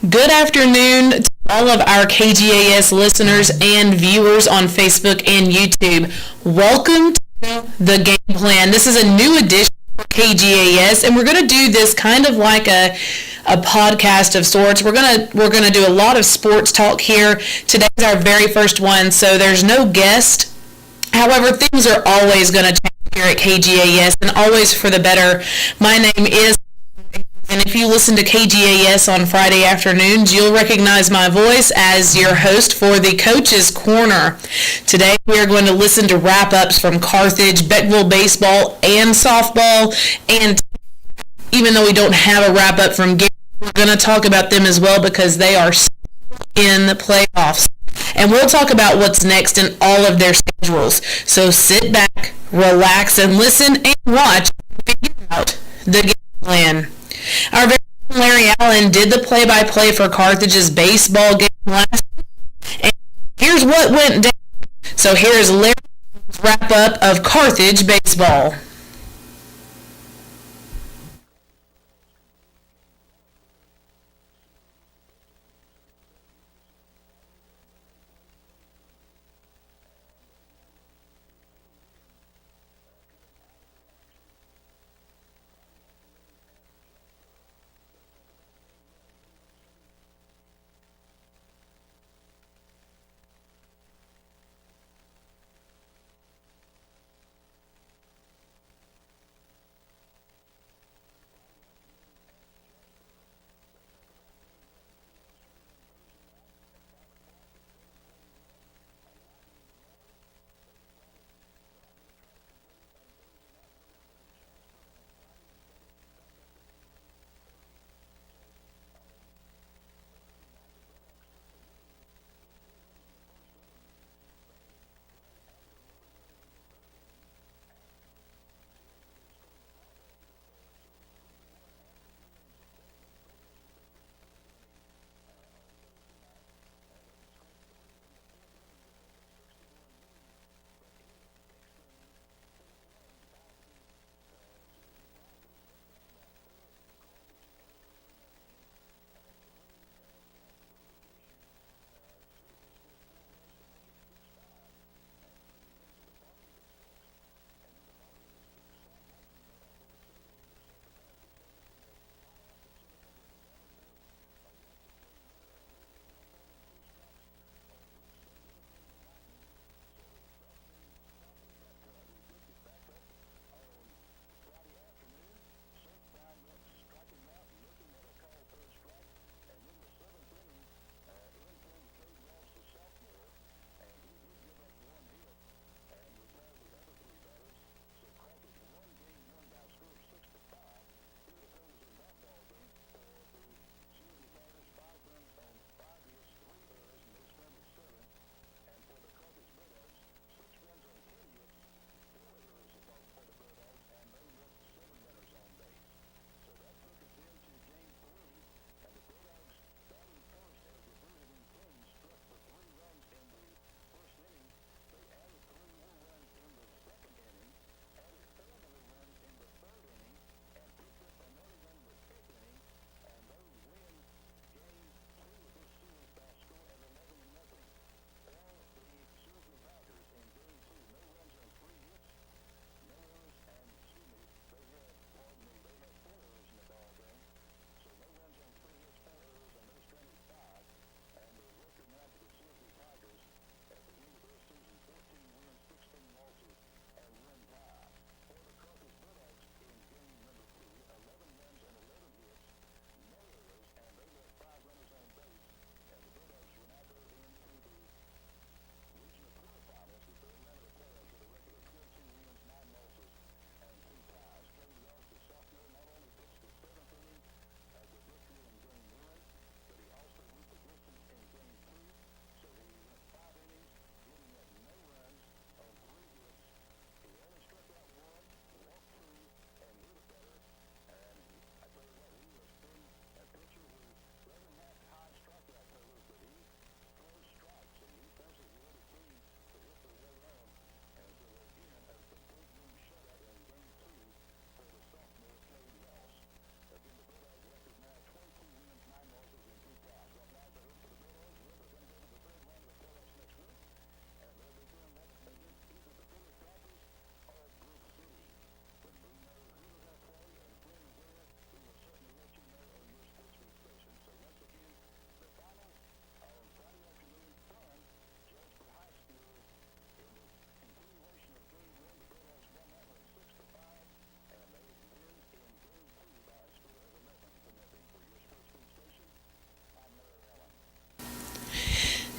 Good afternoon to all of our KGAS listeners and viewers on Facebook and YouTube. Welcome to the Game Plan. This is a new edition for KGAS, and we're going to do this kind of like a podcast of sorts. We're gonna do a lot of sports talk here. Today's our very first one, so there's no guest. However, things are always going to change here at KGAS, and always for the better. My name is, and if you listen to KGAS on Friday afternoons, you'll recognize my voice as your host for the Coach's Corner. Today we are going to listen to wrap-ups from Carthage, Beckville baseball, and softball. And even though we don't have a wrap-up from Gary, we're going to talk about them as well because they are in the playoffs. And we'll talk about what's next in all of their schedules. So sit back, relax, and listen and watch and figure out the game plan. Our very own Larry Allen did the play-by-play for Carthage's baseball game last week, and here's what went down. So here's Larry's wrap-up of Carthage baseball.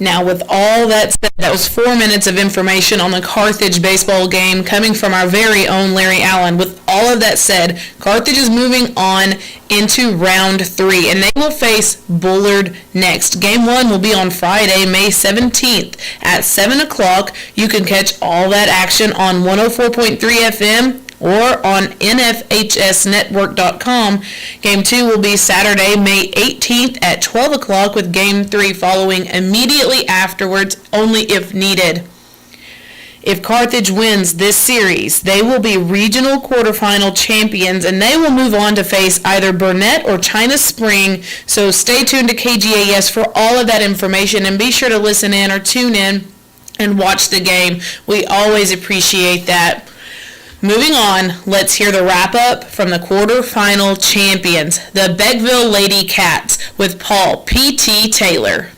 Now, with all that said, that was 4 minutes of information on the Carthage baseball game coming from our very own Larry Allen. With all of that said, Carthage is moving on into round 3, and they will face Bullard next. Game 1 will be on Friday, May 17th at 7 o'clock. You can catch all that action on 104.3 FM or on nfhsnetwork.com. Game 2 will be Saturday, May 18th at 12 o'clock, with Game 3 following immediately afterwards, only if needed. If Carthage wins this series, they will be regional quarterfinal champions, and they will move on to face either Burnett or China Spring. So stay tuned to KGAS for all of that information, and be sure to listen in or tune in and watch the game. We always appreciate that. Moving on, let's hear the wrap-up from the quarterfinal champions, the Beckville Lady Cats, with Paul P.T. Taylor.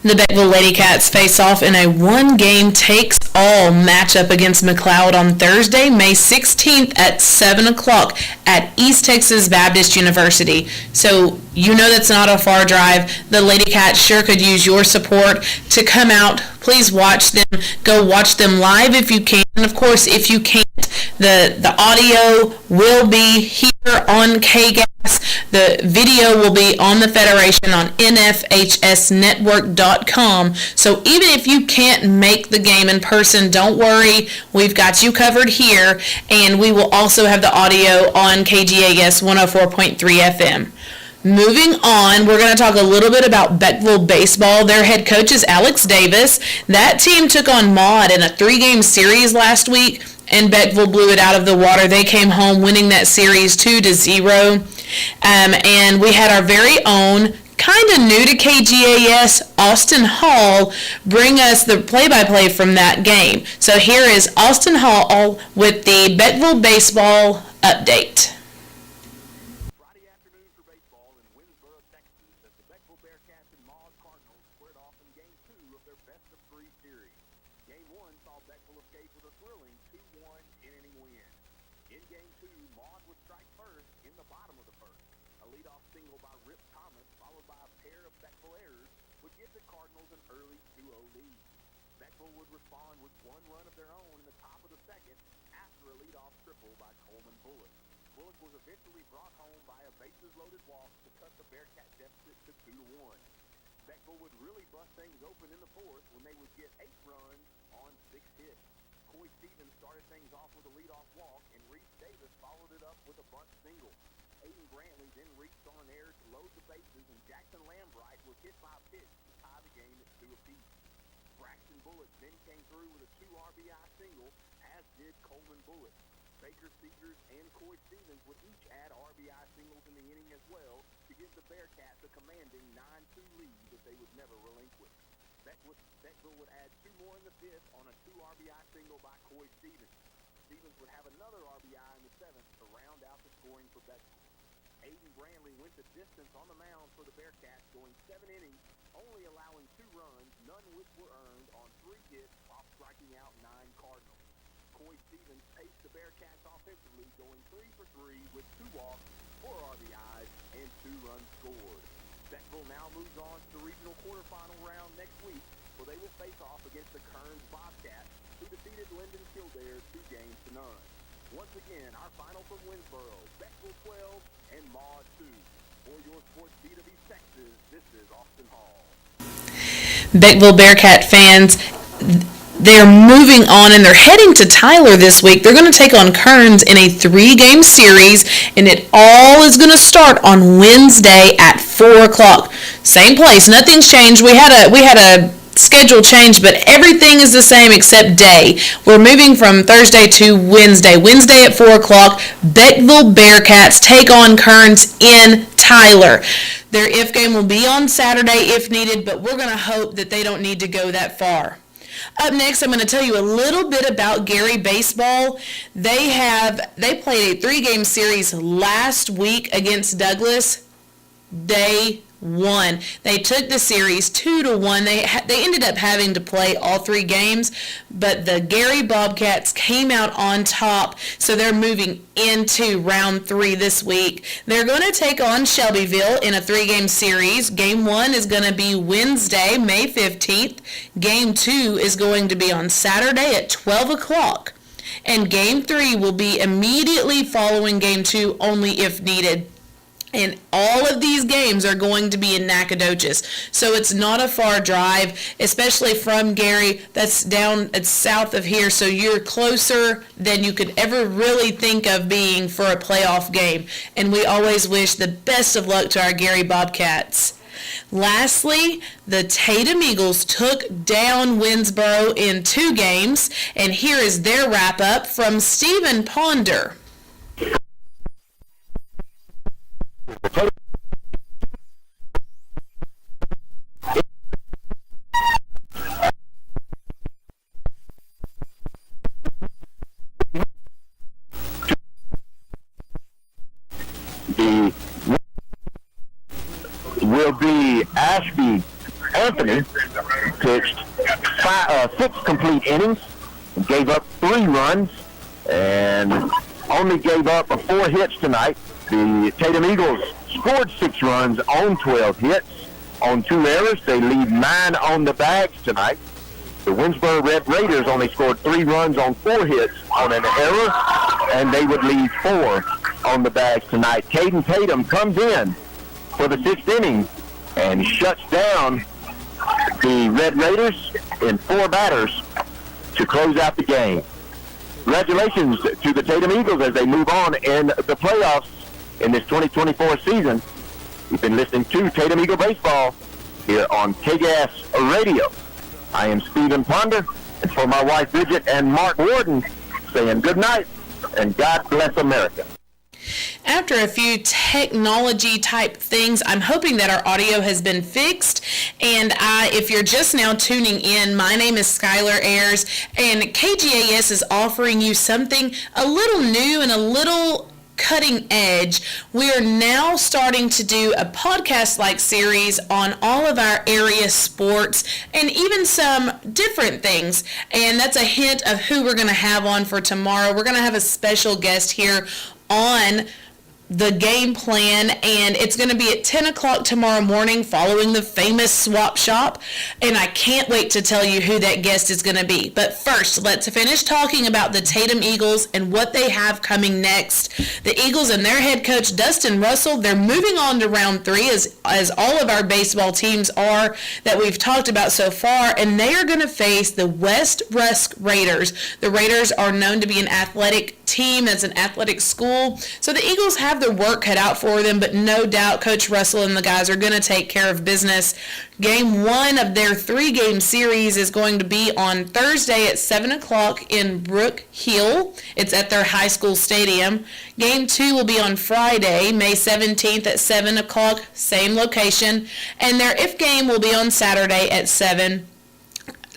The Beckville Lady Cats face off in a one-game-takes-all matchup against McLeod on Thursday, May 16th at 7 o'clock at East Texas Baptist University. So you know that's not a far drive. The Lady Cats sure could use your support to come out. Please watch them. Go watch them live if you can. And of course, if you can't, The audio will be here on KGAS. The video will be on the Federation on nfhsnetwork.com. So even if you can't make the game in person, don't worry. We've got you covered here, and we will also have the audio on KGAS 104.3 FM. Moving on, we're going to talk a little bit about Beckville baseball. Their head coach is Alex Davis. That team took on Maud in a 3-game series last week, and Beckville blew it out of the water. They came home winning that series 2-0. And we had our very own, kind of new to KGAS, Austin Hall, bring us the play-by-play from that game. So here is Austin Hall with the Beckville baseball update. Beckville Bearcat fans, they're moving on and they're heading to Tyler this week. They're going to take on Kearns in a 3-game series, and it all is going to start on Wednesday at 4 o'clock. Same place. Nothing's changed. We had a schedule change, but everything is the same except day. We're moving from Thursday to Wednesday. Wednesday at 4 o'clock, Beckville Bearcats take on Kearns in Tyler. Their if game will be on Saturday if needed, but we're going to hope that they don't need to go that far. Up next, I'm going to tell you a little bit about Gary baseball. They played a 3-game series last week against Douglas. They won. They took the series 2-1. They ended up having to play all 3 games, but the Gary Bobcats came out on top, so they're moving into round 3 this week. They're going to take on Shelbyville in a 3-game series. Game 1 is going to be Wednesday, May 15th. Game 2 is going to be on Saturday at 12 o'clock. And Game 3 will be immediately following Game 2, only if needed. And all of these games are going to be in Nacogdoches. So it's not a far drive, especially from Gary. It's south of here, so you're closer than you could ever really think of being for a playoff game. And we always wish the best of luck to our Gary Bobcats. Lastly, the Tatum Eagles took down Winsboro in 2 games, and here is their wrap-up from Stephen Ponder. Will be Ashby Anthony pitched 6 complete innings, gave up 3 runs, and only gave up 4 hits tonight. The Tatum Eagles scored 6 runs on 12 hits. On 2 errors, they leave 9 on the bags tonight. The Winsboro Red Raiders only scored 3 runs on 4 hits on an error. and they would leave 4 on the bags tonight. Caden Tatum comes in for the 6th inning and shuts down the Red Raiders in 4 batters to close out the game. Congratulations to the Tatum Eagles as they move on in the playoffs in this 2024 season. You've been listening to Tatum Eagle Baseball here on KGAS Radio. I am Stephen Ponder, and for my wife Bridget and Mark Warden, saying good night and God bless America. After a few technology type things, I'm hoping that our audio has been fixed. And if you're just now tuning in, my name is Skylar Ayers, and KGAS is offering you something a little new and a little cutting edge. We are now starting to do a podcast-like series on all of our area sports and even some different things. And that's a hint of who we're going to have on for tomorrow. We're going to have a special guest here on the game plan, and it's going to be at 10 o'clock tomorrow morning following the famous swap shop, and I can't wait to tell you who that guest is going to be. But first, let's finish talking about the Tatum Eagles and what they have coming next. The Eagles and their head coach, Dustin Russell, they're moving on to round 3 as all of our baseball teams are that we've talked about so far, and they are going to face the West Rusk Raiders. The Raiders are known to be an athletic team, as an athletic school, so the Eagles have their work cut out for them, but no doubt Coach Russell and the guys are going to take care of business. Game 1 of their 3-game series is going to be on Thursday at 7 o'clock in Brook Hill. It's at their high school stadium. Game 2 will be on Friday, May 17th at 7 o'clock, same location, and their if game will be on Saturday at 7,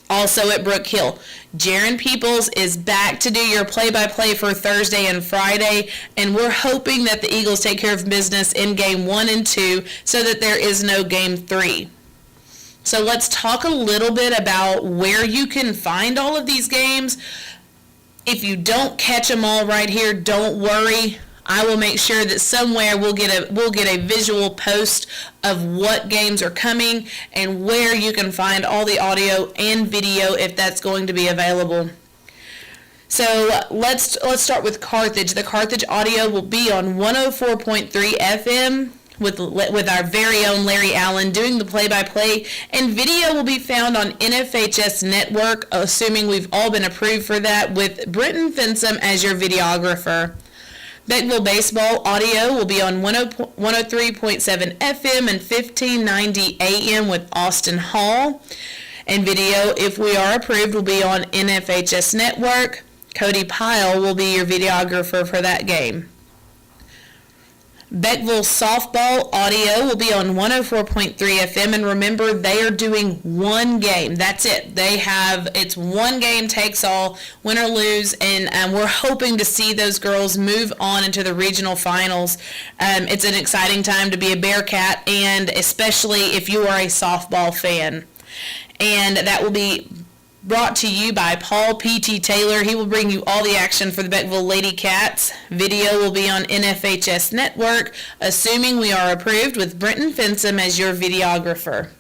also at Brook Hill. Jaron Peoples is back to do your play-by-play for Thursday and Friday, and we're hoping that the Eagles take care of business in Game 1 and 2 so that there is no Game 3. So let's talk a little bit about where you can find all of these games. If you don't catch them all right here, don't worry. I will make sure that somewhere we'll get a visual post of what games are coming and where you can find all the audio and video if that's going to be available. So let's start with Carthage. The Carthage audio will be on 104.3 FM with our very own Larry Allen doing the play-by-play, and video will be found on NFHS Network, assuming we've all been approved for that, with Britton Fensom as your videographer. Beckville Baseball audio will be on 103.7 FM and 1590 AM with Austin Hall. And video, if we are approved, will be on NFHS Network. Cody Pyle will be your videographer for that game. Beckville Softball audio will be on 104.3 FM, and remember, they are doing one game. That's it. It's one game takes all, win or lose, and we're hoping to see those girls move on into the regional finals. It's an exciting time to be a Bearcat, and especially if you are a softball fan. And that will be brought to you by Paul P.T. Taylor. He will bring you all the action for the Beckville Lady Cats. Video will be on NFHS Network, assuming we are approved, with Brenton Fensom as your videographer.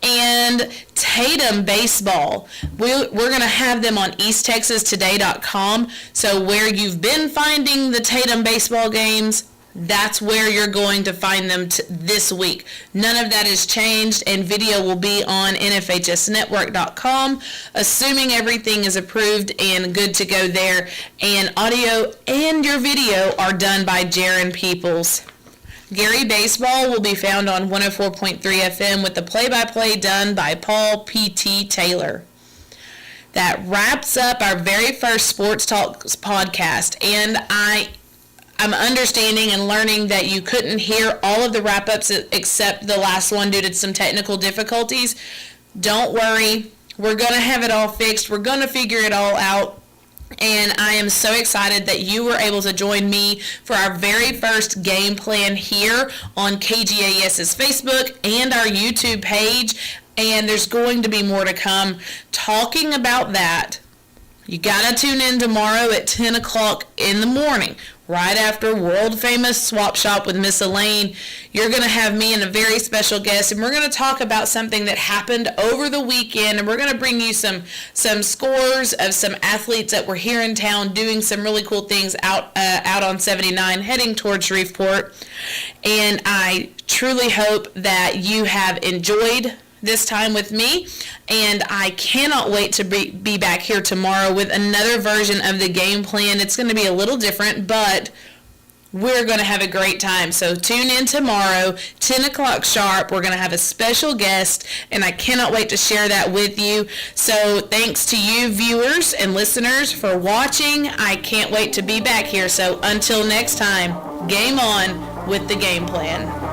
And Tatum Baseball, we're going to have them on EastTexasToday.com. So where you've been finding the Tatum baseball games, that's where you're going to find them this week. None of that has changed, and video will be on NFHSnetwork.com, assuming everything is approved and good to go there. And audio and your video are done by Jaron Peoples. Gary Baseball will be found on 104.3 FM with the play-by-play done by Paul P.T. Taylor. That wraps up our very first Sports Talks podcast, and I'm understanding and learning that you couldn't hear all of the wrap-ups except the last one due to some technical difficulties. Don't worry. We're going to have it all fixed. We're going to figure it all out. And I am so excited that you were able to join me for our very first game plan here on KGAS's Facebook and our YouTube page. And there's going to be more to come talking about that. You got to tune in tomorrow at 10 o'clock in the morning. right after world famous Swap Shop with Miss Elaine, you're going to have me and a very special guest, and we're going to talk about something that happened over the weekend, and we're going to bring you some scores of some athletes that were here in town doing some really cool things out on 79 heading towards Shreveport. And I truly hope that you have enjoyed this time with me, and I cannot wait to be back here tomorrow with another version of the game plan. It's going to be a little different, but we're going to have a great time. So tune in tomorrow, 10 o'clock sharp. We're going to have a special guest, and I cannot wait to share that with you. So thanks to you viewers and listeners for watching. I can't wait to be back here. So until next time, game on with the game plan.